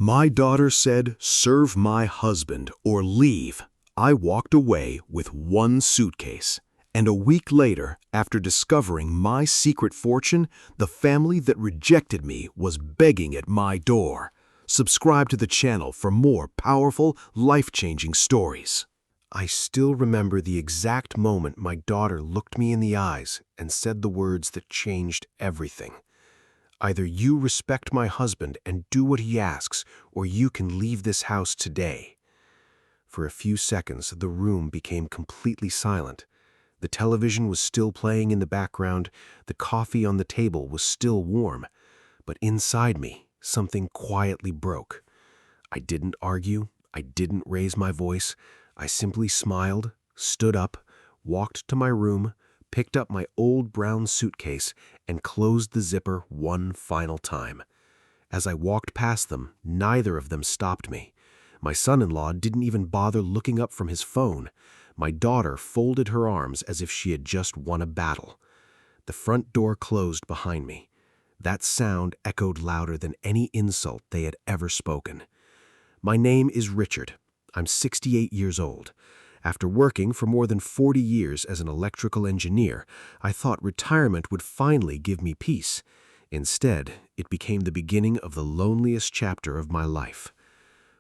My daughter said, "Serve my husband or leave." I walked away with one suitcase. And a week later, after discovering my secret fortune, the family that rejected me was begging at my door. Subscribe to the channel for more powerful, life-changing stories. I still remember the exact moment my daughter looked me in the eyes and said the words that changed everything. Either you respect my husband and do what he asks, or you can leave this house today. For a few seconds, the room became completely silent. The television was still playing in the background, the coffee on the table was still warm, but inside me, something quietly broke. I didn't argue, I didn't raise my voice, I simply smiled, stood up, walked to my room, picked up my old brown suitcase, and closed the zipper one final time. As I walked past them, neither of them stopped me. My son-in-law didn't even bother looking up from his phone. My daughter folded her arms as if she had just won a battle. The front door closed behind me. That sound echoed louder than any insult they had ever spoken. My name is Richard. I'm 68 years old. After working for more than 40 years as an electrical engineer, I thought retirement would finally give me peace. Instead, it became the beginning of the loneliest chapter of my life.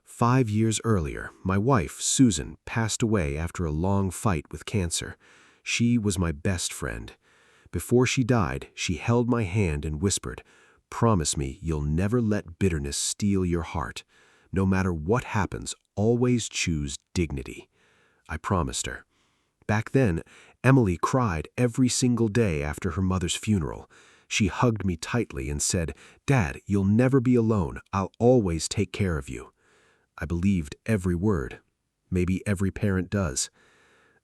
5 years earlier, my wife, Susan, passed away after a long fight with cancer. She was my best friend. Before she died, she held my hand and whispered, "Promise me you'll never let bitterness steal your heart. No matter what happens, always choose dignity." I promised her. Back then, Emily cried every single day after her mother's funeral. She hugged me tightly and said, "Dad, you'll never be alone. I'll always take care of you." I believed every word. Maybe every parent does.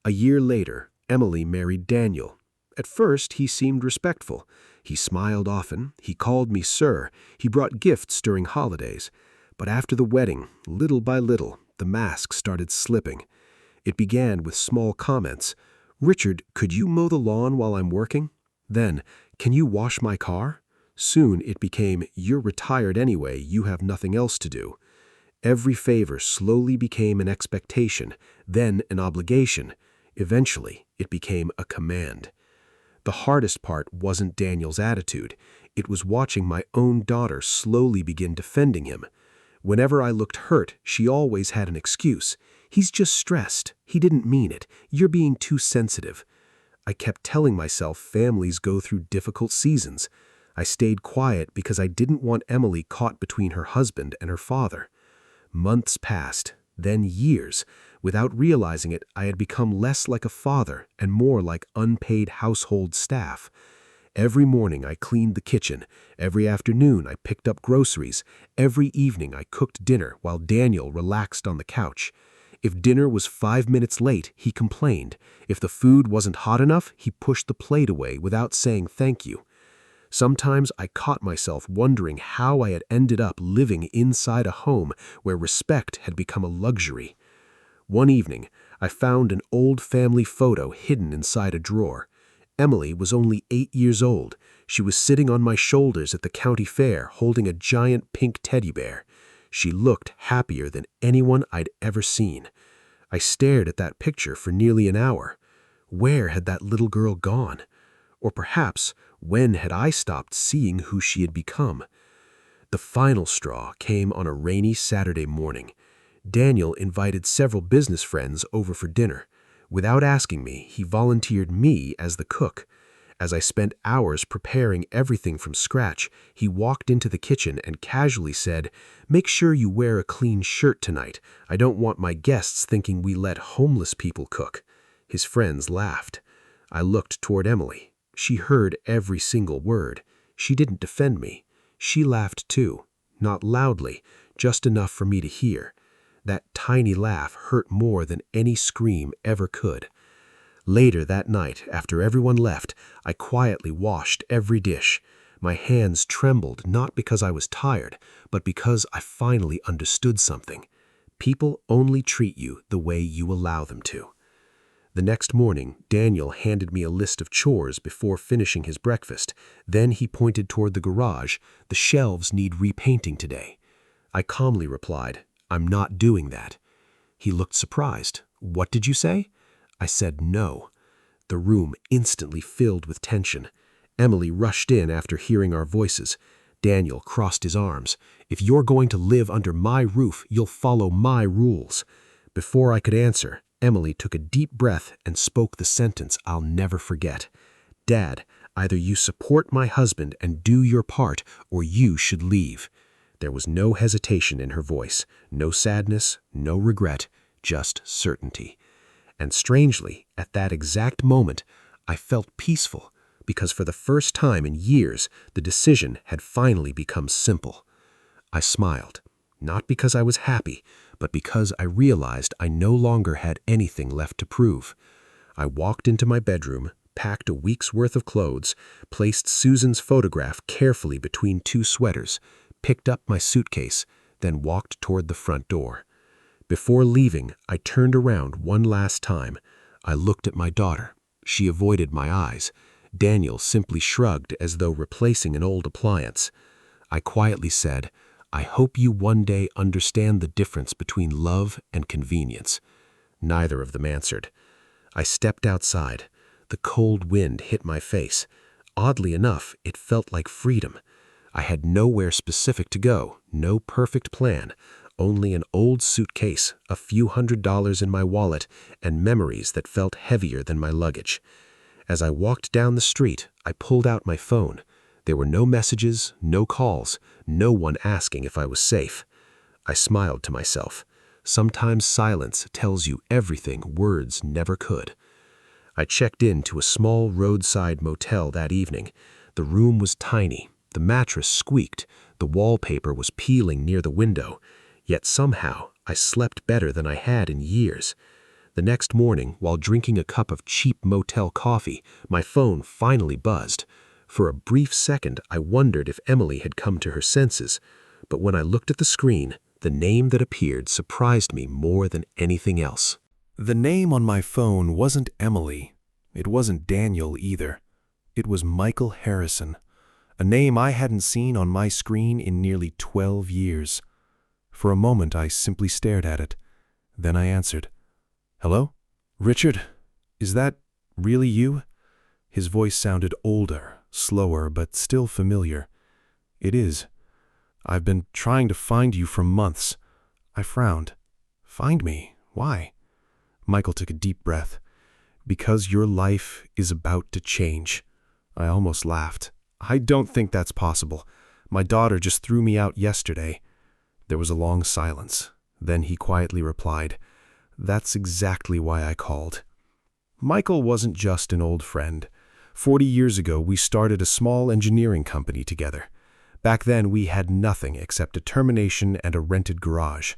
A year later, Emily married Daniel. At first, he seemed respectful. He smiled often, he called me sir, he brought gifts during holidays. But after the wedding, little by little, the mask started slipping. It began with small comments. "Richard, could you mow the lawn while I'm working?" Then, "Can you wash my car?" Soon it became, "You're retired anyway, you have nothing else to do." Every favor slowly became an expectation, then an obligation. Eventually, it became a command. The hardest part wasn't Daniel's attitude. It was watching my own daughter slowly begin defending him. Whenever I looked hurt, she always had an excuse. "He's just stressed. He didn't mean it. You're being too sensitive." I kept telling myself families go through difficult seasons. I stayed quiet because I didn't want Emily caught between her husband and her father. Months passed, then years. Without realizing it, I had become less like a father and more like unpaid household staff. Every morning I cleaned the kitchen. Every afternoon I picked up groceries. Every evening I cooked dinner while Daniel relaxed on the couch. If dinner was 5 minutes late, he complained. If the food wasn't hot enough, he pushed the plate away without saying thank you. Sometimes I caught myself wondering how I had ended up living inside a home where respect had become a luxury. One evening, I found an old family photo hidden inside a drawer. Emily was only 8 years old. She was sitting on my shoulders at the county fair holding a giant pink teddy bear. She looked happier than anyone I'd ever seen. I stared at that picture for nearly an hour. Where had that little girl gone? Or perhaps, when had I stopped seeing who she had become? The final straw came on a rainy Saturday morning. Daniel invited several business friends over for dinner. Without asking me, he volunteered me as the cook. As I spent hours preparing everything from scratch, he walked into the kitchen and casually said, "Make sure you wear a clean shirt tonight. I don't want my guests thinking we let homeless people cook." His friends laughed. I looked toward Emily. She heard every single word. She didn't defend me. She laughed too, not loudly, just enough for me to hear. That tiny laugh hurt more than any scream ever could. Later that night, after everyone left, I quietly washed every dish. My hands trembled not because I was tired, but because I finally understood something. People only treat you the way you allow them to. The next morning, Daniel handed me a list of chores before finishing his breakfast. Then he pointed toward the garage. "The shelves need repainting today." I calmly replied, "I'm not doing that." He looked surprised. "What did you say?" I said no. The room instantly filled with tension. Emily rushed in after hearing our voices. Daniel crossed his arms. "If you're going to live under my roof, you'll follow my rules." Before I could answer, Emily took a deep breath and spoke the sentence I'll never forget. "Dad, either you support my husband and do your part, or you should leave." There was no hesitation in her voice, no sadness, no regret, just certainty. And strangely, at that exact moment, I felt peaceful, because for the first time in years, the decision had finally become simple. I smiled, not because I was happy, but because I realized I no longer had anything left to prove. I walked into my bedroom, packed a week's worth of clothes, placed Susan's photograph carefully between two sweaters, picked up my suitcase, then walked toward the front door. Before leaving, I turned around one last time. I looked at my daughter. She avoided my eyes. Daniel simply shrugged as though replacing an old appliance. I quietly said, "I hope you one day understand the difference between love and convenience." Neither of them answered. I stepped outside. The cold wind hit my face. Oddly enough, it felt like freedom. I had nowhere specific to go, no perfect plan, only an old suitcase, a few $100s in my wallet, and memories that felt heavier than my luggage. As I walked down the street, I pulled out my phone. There were no messages, no calls, no one asking if I was safe. I smiled to myself. Sometimes silence tells you everything words never could. I checked into a small roadside motel that evening. The room was tiny. The mattress squeaked. The wallpaper was peeling near the window. Yet somehow, I slept better than I had in years. The next morning, while drinking a cup of cheap motel coffee, my phone finally buzzed. For a brief second, I wondered if Emily had come to her senses. But when I looked at the screen, the name that appeared surprised me more than anything else. The name on my phone wasn't Emily. It wasn't Daniel either. It was Michael Harrison, a name I hadn't seen on my screen in nearly 12 years. For a moment, I simply stared at it. Then I answered. "Hello? Richard, is that really you?" His voice sounded older, slower, but still familiar. "It is. I've been trying to find you for months." I frowned. "Find me? Why?" Michael took a deep breath. "Because your life is about to change." I almost laughed. "I don't think that's possible. My daughter just threw me out yesterday." There was a long silence. Then he quietly replied, "That's exactly why I called." Michael wasn't just an old friend. 40 years ago, we started a small engineering company together. Back then, we had nothing except determination and a rented garage.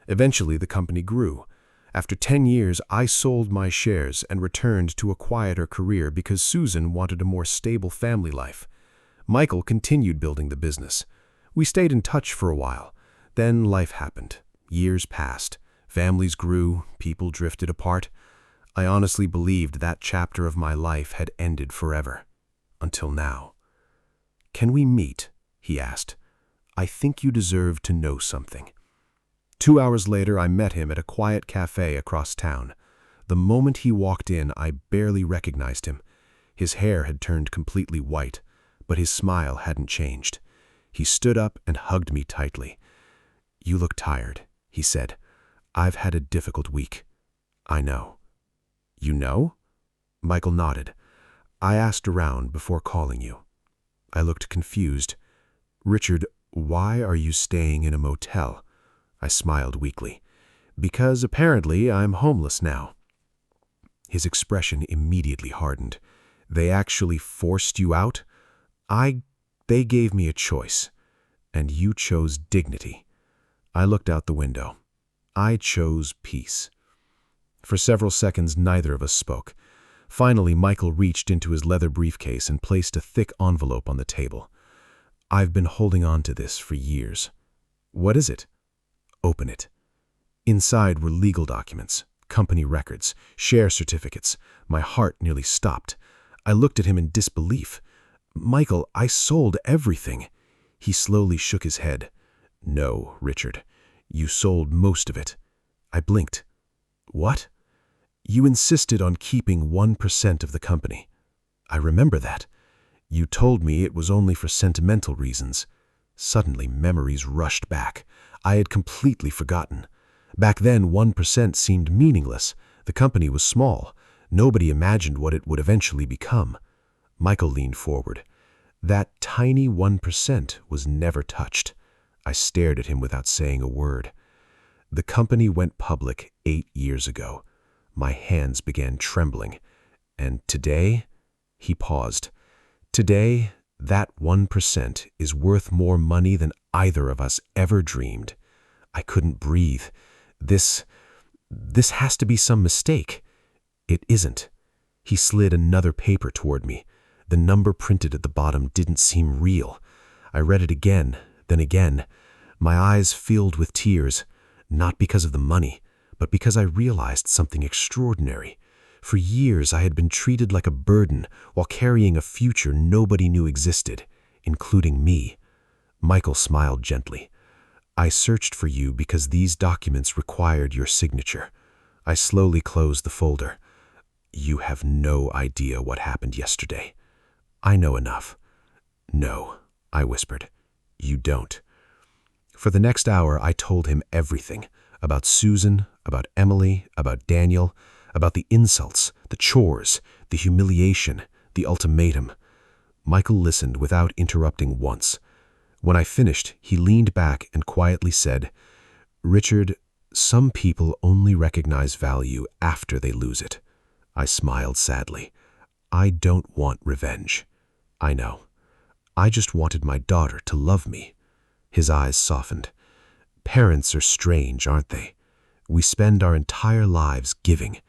Eventually, the company grew. After 10 years, I sold my shares and returned to a quieter career because Susan wanted a more stable family life. Michael continued building the business. We stayed in touch for a while. Then life happened. Years passed. Families grew. People drifted apart. I honestly believed that chapter of my life had ended forever. Until now. "Can we meet?" he asked. "I think you deserve to know something." 2 hours later, I met him at a quiet cafe across town. The moment he walked in, I barely recognized him. His hair had turned completely white, but his smile hadn't changed. He stood up and hugged me tightly. "You look tired," he said. "I've had a difficult week." "I know." "You know?" Michael nodded. "I asked around before calling you." I looked confused. "Richard, why are you staying in a motel?" I smiled weakly. "Because apparently I'm homeless now." His expression immediately hardened. "They actually forced you out?" They gave me a choice. And you chose dignity." I looked out the window. I chose peace. For several seconds, neither of us spoke. Finally, Michael reached into his leather briefcase and placed a thick envelope on the table. "I've been holding on to this for years." "What is it?" "Open it." Inside were legal documents, company records, share certificates. My heart nearly stopped. I looked at him in disbelief. "Michael, I sold everything." He slowly shook his head. No, Richard. You sold most of it. I blinked. What? You insisted on keeping 1% of the company. I remember that. You told me it was only for sentimental reasons. Suddenly, memories rushed back. I had completely forgotten. Back then, 1% seemed meaningless. The company was small. Nobody imagined what it would eventually become. Michael leaned forward. That tiny 1% was never touched. I stared at him without saying a word. The company went public 8 years ago. My hands began trembling. And today, he paused. Today, that 1% is worth more money than either of us ever dreamed. I couldn't breathe. This has to be some mistake. It isn't. He slid another paper toward me. The number printed at the bottom didn't seem real. I read it again, then again. My eyes filled with tears, not because of the money, but because I realized something extraordinary. For years I had been treated like a burden while carrying a future nobody knew existed, including me. Michael smiled gently. I searched for you because these documents required your signature. I slowly closed the folder. You have no idea what happened yesterday. I know enough. No, I whispered. You don't. For the next hour, I told him everything. About Susan, about Emily, about Daniel, about the insults, the chores, the humiliation, the ultimatum. Michael listened without interrupting once. When I finished, he leaned back and quietly said, Richard, some people only recognize value after they lose it. I smiled sadly. I don't want revenge. I know. I just wanted my daughter to love me. His eyes softened. Parents are strange, aren't they? We spend our entire lives giving,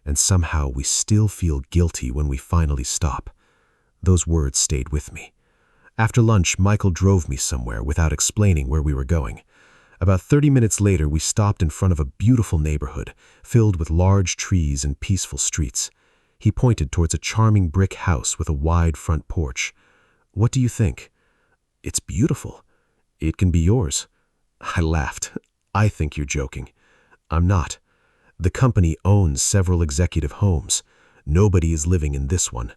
and somehow we still feel guilty when we finally stop. Those words stayed with me. After lunch, Michael drove me somewhere without explaining where we were going. About 30 minutes later, we stopped in front of a beautiful neighborhood, filled with large trees and peaceful streets. He pointed towards a charming brick house with a wide front porch. What do you think? It's beautiful. It can be yours. I laughed. I think you're joking. I'm not. The company owns several executive homes. Nobody is living in this one.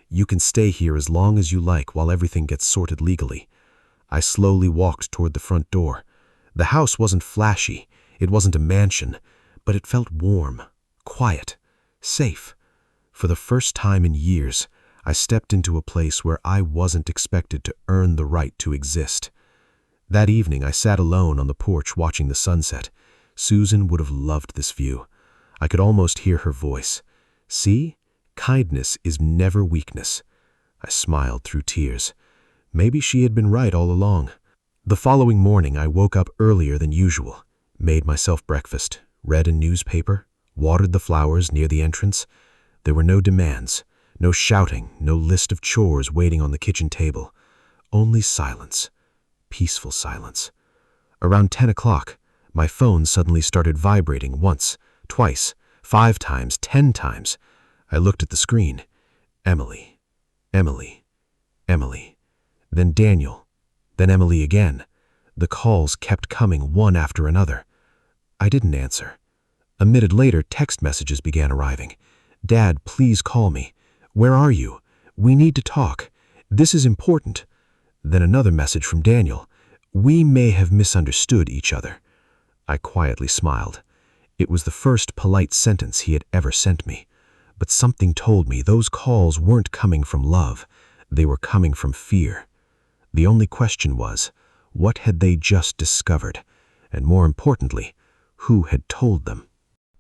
You can stay here as long as you like while everything gets sorted legally. I slowly walked toward the front door. The house wasn't flashy. It wasn't a mansion, but it felt warm, quiet, safe. For the first time in years, I stepped into a place where I wasn't expected to earn the right to exist. That evening, I sat alone on the porch watching the sunset. Susan would have loved this view. I could almost hear her voice. See? Kindness is never weakness. I smiled through tears. Maybe she had been right all along. The following morning, I woke up earlier than usual, made myself breakfast, read a newspaper, watered the flowers near the entrance. There were no demands, no shouting, no list of chores waiting on the kitchen table. Only silence. Peaceful silence. Around 10 o'clock, my phone suddenly started vibrating once, twice, 5 times, 10 times. I looked at the screen. Emily, Emily, Emily. Then Daniel, then Emily again. The calls kept coming one after another. I didn't answer. A minute later, text messages began arriving. Dad, please call me. Where are you? We need to talk. This is important. Then another message from Daniel. We may have misunderstood each other. I quietly smiled. It was the first polite sentence he had ever sent me. But something told me those calls weren't coming from love. They were coming from fear. The only question was, what had they just discovered? And more importantly, who had told them?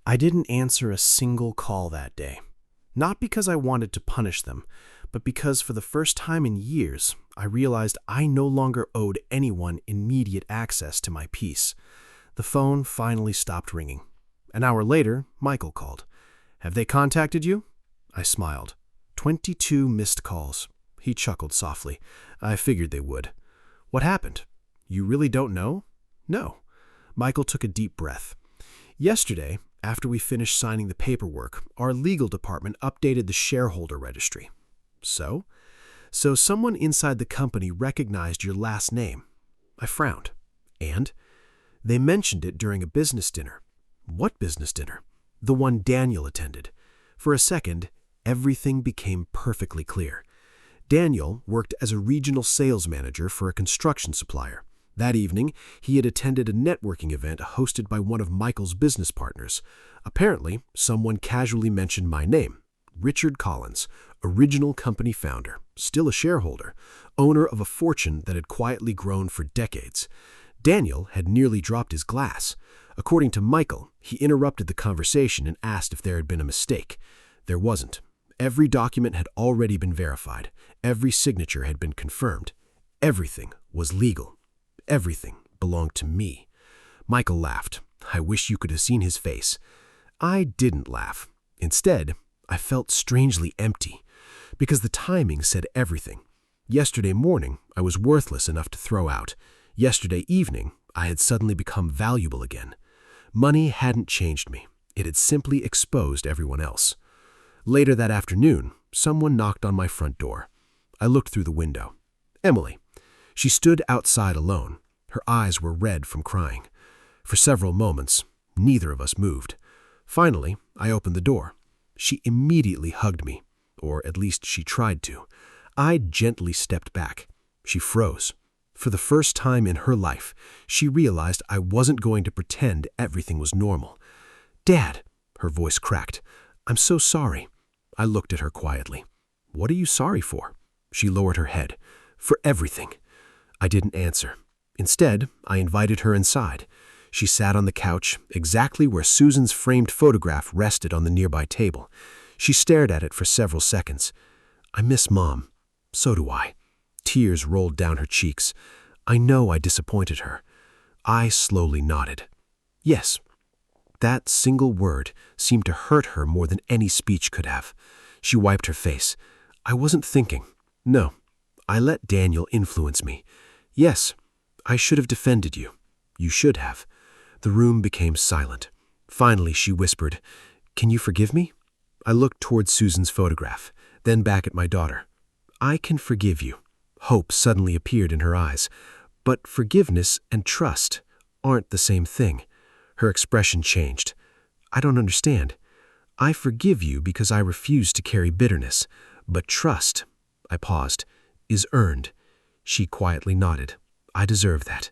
I didn't answer a single call that day. Not because I wanted to punish them, but because for the first time in years, I realized I no longer owed anyone immediate access to my peace. The phone finally stopped ringing. An hour later, Michael called. Have they contacted you? I smiled. 22 missed calls. He chuckled softly. I figured they would. What happened? You really don't know? No. Michael took a deep breath. Yesterday, after we finished signing the paperwork, our legal department updated the shareholder registry. So someone inside the company recognized your last name. I frowned. And they mentioned it during a business dinner. What business dinner? The one Daniel attended. For a second, everything became perfectly clear. Daniel worked as a regional sales manager for a construction supplier. That evening, he had attended a networking event hosted by one of Michael's business partners. Apparently, someone casually mentioned my name, Richard Collins, original company founder, still a shareholder, owner of a fortune that had quietly grown for decades. Daniel had nearly dropped his glass. According to Michael, he interrupted the conversation and asked if there had been a mistake. There wasn't. Every document had already been verified. Every signature had been confirmed. Everything was legal. Everything belonged to me. Michael laughed. I wish you could have seen his face. I didn't laugh. Instead, I felt strangely empty, because the timing said everything. Yesterday morning, I was worthless enough to throw out. Yesterday evening, I had suddenly become valuable again. Money hadn't changed me. It had simply exposed everyone else. Later that afternoon, someone knocked on my front door. I looked through the window. Emily. She stood outside alone. Her eyes were red from crying. For several moments, neither of us moved. Finally, I opened the door. She immediately hugged me, or at least she tried to. I gently stepped back. She froze. For the first time in her life, she realized I wasn't going to pretend everything was normal. "Dad," her voice cracked. "I'm so sorry." I looked at her quietly. "What are you sorry for?" She lowered her head. "For everything." I didn't answer. Instead, I invited her inside. She sat on the couch, exactly where Susan's framed photograph rested on the nearby table. She stared at it for several seconds. "I miss Mom." "So do I." Tears rolled down her cheeks. I know I disappointed her. I slowly nodded. Yes. That single word seemed to hurt her more than any speech could have. She wiped her face. "I wasn't thinking. No, I let Daniel influence me. Yes, I should have defended you. You should have." The room became silent. Finally, she whispered, "Can you forgive me?" I looked toward Susan's photograph, then back at my daughter. "I can forgive you." Hope suddenly appeared in her eyes. But forgiveness and trust aren't the same thing. Her expression changed. "I don't understand. I forgive you because I refuse to carry bitterness. But trust," I paused, "is earned." She quietly nodded. "I deserve that."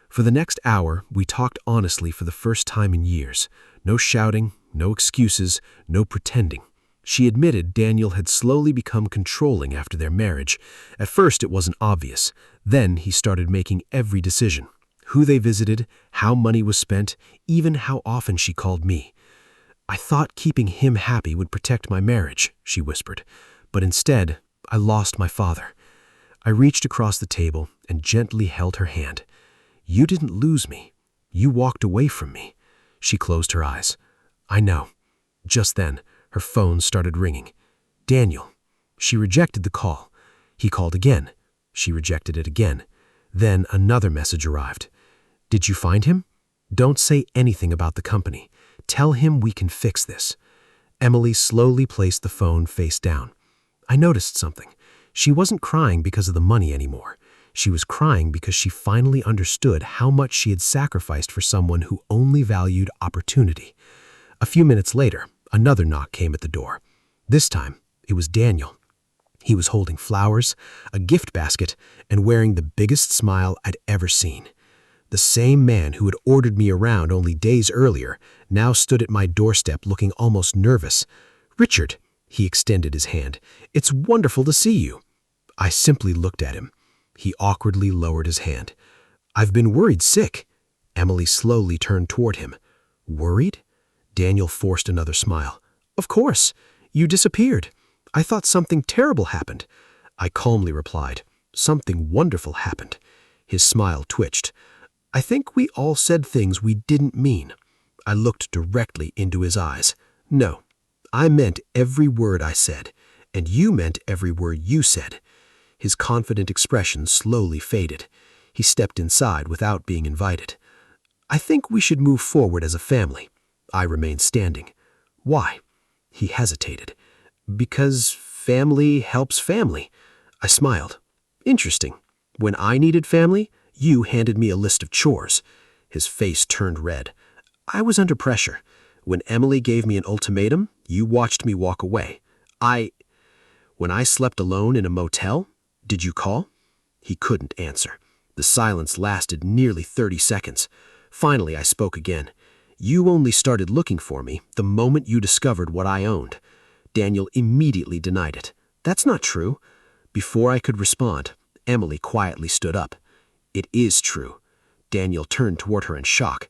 For the next hour, we talked honestly for the first time in years. No shouting, no excuses, no pretending. She admitted Daniel had slowly become controlling after their marriage. At first, it wasn't obvious. Then he started making every decision. Who they visited, how money was spent, even how often she called me. "I thought keeping him happy would protect my marriage," she whispered. "But instead, I lost my father." I reached across the table and gently held her hand. "You didn't lose me. You walked away from me." She closed her eyes. "I know." Just then, her phone started ringing. "Daniel." She rejected the call. He called again. She rejected it again. Then another message arrived. "Did you find him? Don't say anything about the company. Tell him we can fix this." Emily slowly placed the phone face down. I noticed something. She wasn't crying because of the money anymore. She was crying because she finally understood how much she had sacrificed for someone who only valued opportunity. A few minutes later, another knock came at the door. This time, it was Daniel. He was holding flowers, a gift basket, and wearing the biggest smile I'd ever seen. The same man who had ordered me around only days earlier now stood at my doorstep looking almost nervous. "Richard," he extended his hand, "it's wonderful to see you." I simply looked at him. He awkwardly lowered his hand. "I've been worried sick." Emily slowly turned toward him. "Worried?" Daniel forced another smile. "Of course. You disappeared. I thought something terrible happened." I calmly replied, "Something wonderful happened." His smile twitched. "I think we all said things we didn't mean." I looked directly into his eyes. "No, I meant every word I said, and you meant every word you said." His confident expression slowly faded. He stepped inside without being invited. "I think we should move forward as a family." I remained standing. "Why?" He hesitated. "Because family helps family." I smiled. "Interesting. When I needed family, You handed me a list of chores." His face turned red. "I was under pressure. When Emily gave me an ultimatum, you watched me walk away. When I slept alone in a motel, did you call?" He couldn't answer. The silence lasted nearly 30 seconds. Finally, I spoke again. "You only started looking for me the moment you discovered what I owned." Daniel immediately denied it. "That's not true." Before I could respond, Emily quietly stood up. "It is true." Daniel turned toward her in shock.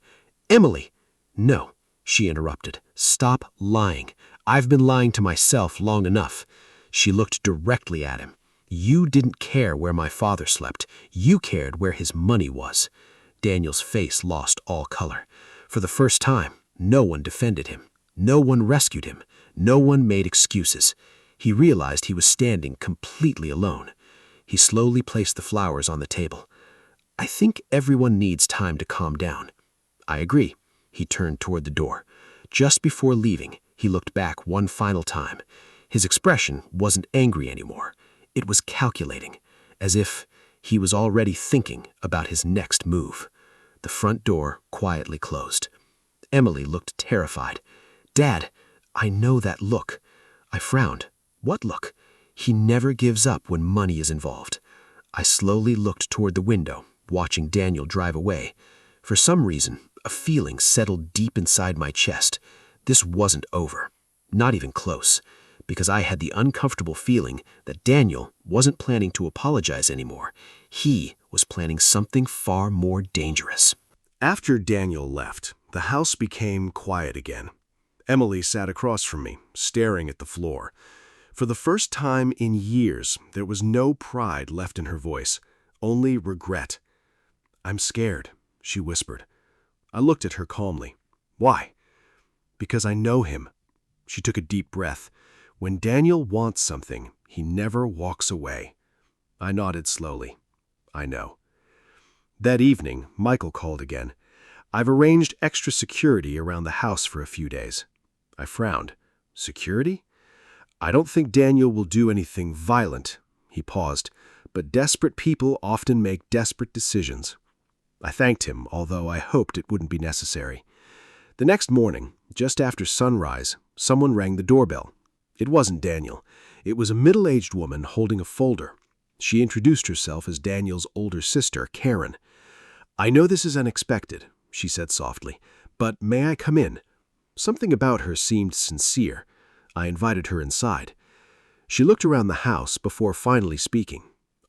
"Emily!" "No," she interrupted. "Stop lying. I've been lying to myself long enough." She looked directly at him. "You didn't care where my father slept. You cared where his money was." Daniel's face lost all color. For the first time, no one defended him. No one rescued him. No one made excuses. He realized he was standing completely alone. He slowly placed the flowers on the table. "I think everyone needs time to calm down." "I agree." He turned toward the door. Just before leaving, he looked back one final time. His expression wasn't angry anymore. It was calculating, as if he was already thinking about his next move. The front door quietly closed. Emily looked terrified. "Dad, I know that look." I frowned. "What look?" "He never gives up when money is involved." I slowly looked toward the window, watching Daniel drive away. For some reason, a feeling settled deep inside my chest. This wasn't over. Not even close. Because I had the uncomfortable feeling that Daniel wasn't planning to apologize anymore. He was planning something far more dangerous. After Daniel left, the house became quiet again. Emily sat across from me, staring at the floor. For the first time in years, there was no pride left in her voice, only regret. "I'm scared," she whispered. I looked at her calmly. "Why?" "Because I know him." She took a deep breath. "When Daniel wants something, he never walks away." I nodded slowly. "I know." That evening, Michael called again. "I've arranged extra security around the house for a few days." I frowned. "Security?" "I don't think Daniel will do anything violent." He paused. "But desperate people often make desperate decisions." I thanked him, although I hoped it wouldn't be necessary. The next morning, just after sunrise, someone rang the doorbell. It wasn't Daniel. It was a middle-aged woman holding a folder. She introduced herself as Daniel's older sister, Karen. "I know this is unexpected," she said softly, "but may I come in?" Something about her seemed sincere. I invited her inside. She looked around the house before finally speaking.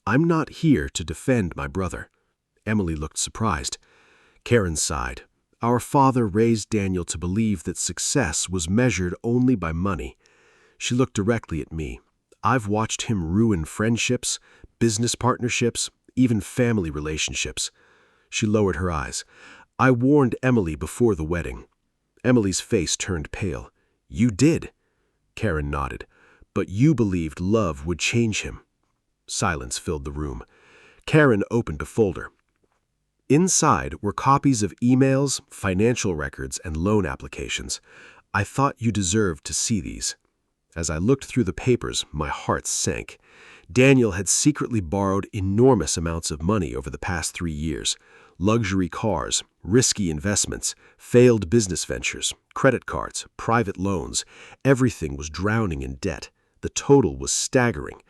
"I'm not here to defend my brother." Emily looked surprised. Karen sighed. "Our father raised Daniel to believe that success was measured only by money." She looked directly at me. "I've watched him ruin friendships, business partnerships, even family relationships." She lowered her eyes. "I warned Emily before the wedding." Emily's face turned pale. "You did?" Karen nodded. "But you believed love would change him." Silence filled the room. Karen opened a folder. Inside were copies of emails, financial records, and loan applications. "I thought you deserved to see these." As I looked through the papers, my heart sank. Daniel had secretly borrowed enormous amounts of money over the past 3 years. Luxury cars, risky investments, failed business ventures, credit cards, private loans. Everything was drowning in debt. The total was staggering.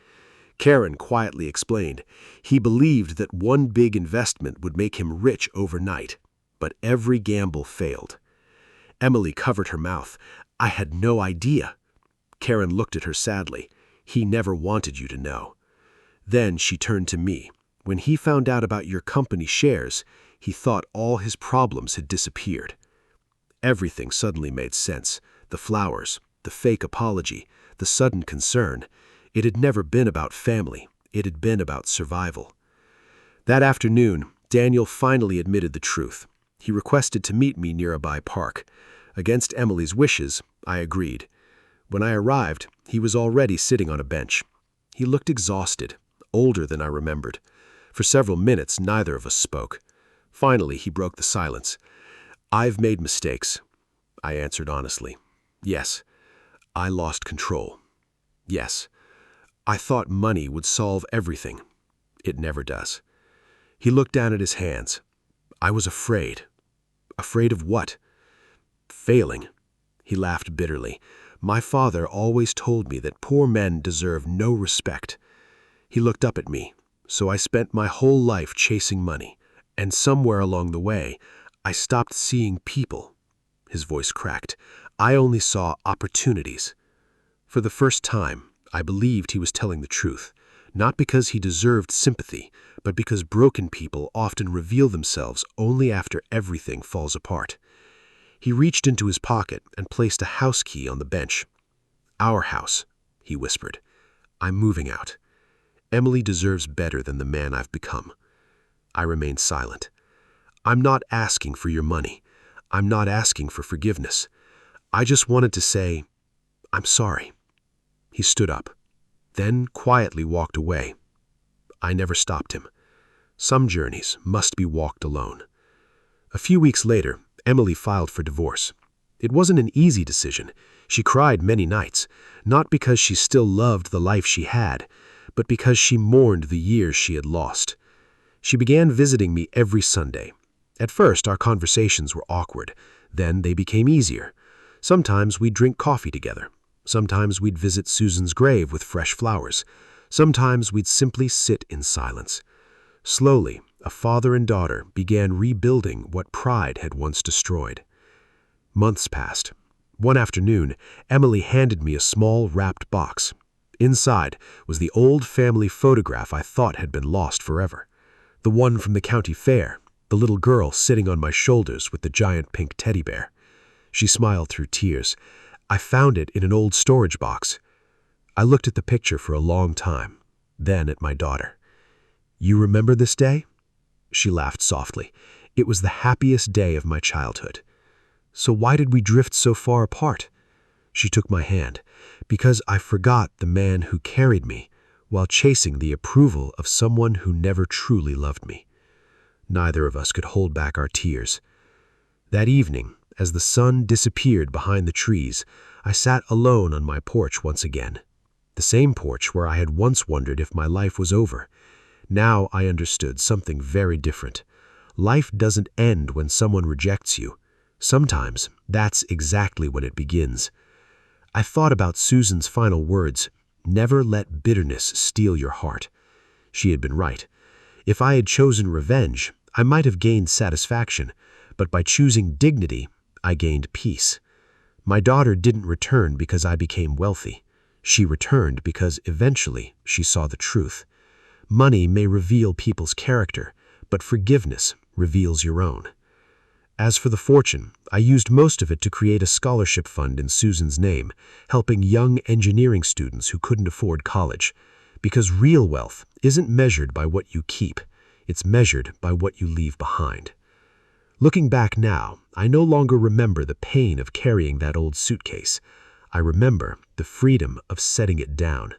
Karen quietly explained. He believed that one big investment would make him rich overnight, but every gamble failed. Emily covered her mouth. "I had no idea." Karen looked at her sadly. "He never wanted you to know." Then she turned to me. "When he found out about your company shares, he thought all his problems had disappeared." Everything suddenly made sense. The flowers, the fake apology, the sudden concern. It had never been about family. It had been about survival. That afternoon, Daniel finally admitted the truth. He requested to meet me near a nearby park. Against Emily's wishes, I agreed. When I arrived, he was already sitting on a bench. He looked exhausted, older than I remembered. For several minutes, neither of us spoke. Finally, he broke the silence. "I've made mistakes," I answered honestly. "Yes, I lost control. Yes, I thought money would solve everything. It never does." He looked down at his hands. I was afraid. Afraid of what? Failing. He laughed bitterly. My father always told me that poor men deserve no respect. He looked up at me. So I spent my whole life chasing money, and somewhere along the way, I stopped seeing people. His voice cracked. I only saw opportunities. For the first time, I believed he was telling the truth, not because he deserved sympathy, but because broken people often reveal themselves only after everything falls apart. He reached into his pocket and placed a house key on the bench. Our house, he whispered. I'm moving out. Emily deserves better than the man I've become. I remained silent. I'm not asking for your money. I'm not asking for forgiveness. I just wanted to say, I'm sorry. He stood up, then quietly walked away. I never stopped him. Some journeys must be walked alone. A few weeks later, Emily filed for divorce. It wasn't an easy decision. She cried many nights, not because she still loved the life she had, but because she mourned the years she had lost. She began visiting me every Sunday. At first, our conversations were awkward. Then they became easier. Sometimes we'd drink coffee together. Sometimes we'd visit Susan's grave with fresh flowers. Sometimes we'd simply sit in silence. Slowly, a father and daughter began rebuilding what pride had once destroyed. Months passed. One afternoon, Emily handed me a small wrapped box. Inside was the old family photograph I thought had been lost forever. The one from the county fair, the little girl sitting on my shoulders with the giant pink teddy bear. She smiled through tears. I found it in an old storage box. I looked at the picture for a long time, then at my daughter. You remember this day? She laughed softly. It was the happiest day of my childhood. So why did we drift so far apart? She took my hand. Because I forgot the man who carried me while chasing the approval of someone who never truly loved me. Neither of us could hold back our tears. That evening, as the sun disappeared behind the trees, I sat alone on my porch once again. The same porch where I had once wondered if my life was over. Now I understood something very different. Life doesn't end when someone rejects you. Sometimes that's exactly when it begins. I thought about Susan's final words, never let bitterness steal your heart. She had been right. If I had chosen revenge, I might have gained satisfaction, but by choosing dignity, I gained peace. My daughter didn't return because I became wealthy. She returned because eventually she saw the truth. Money may reveal people's character, but forgiveness reveals your own. As for the fortune, I used most of it to create a scholarship fund in Susan's name, helping young engineering students who couldn't afford college. Because real wealth isn't measured by what you keep, it's measured by what you leave behind. Looking back now, I no longer remember the pain of carrying that old suitcase. I remember the freedom of setting it down.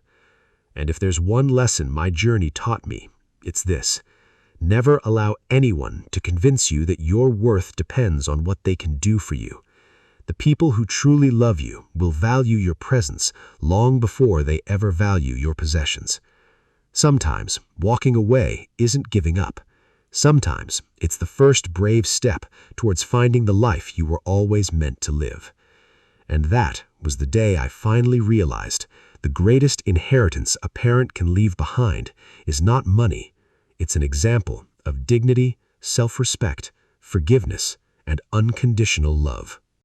And if there's one lesson my journey taught me, it's this. Never allow anyone to convince you that your worth depends on what they can do for you. The people who truly love you will value your presence long before they ever value your possessions. Sometimes walking away isn't giving up. Sometimes it's the first brave step towards finding the life you were always meant to live. And that was the day I finally realized the greatest inheritance a parent can leave behind is not money. It's an example of dignity, self-respect, forgiveness, and unconditional love.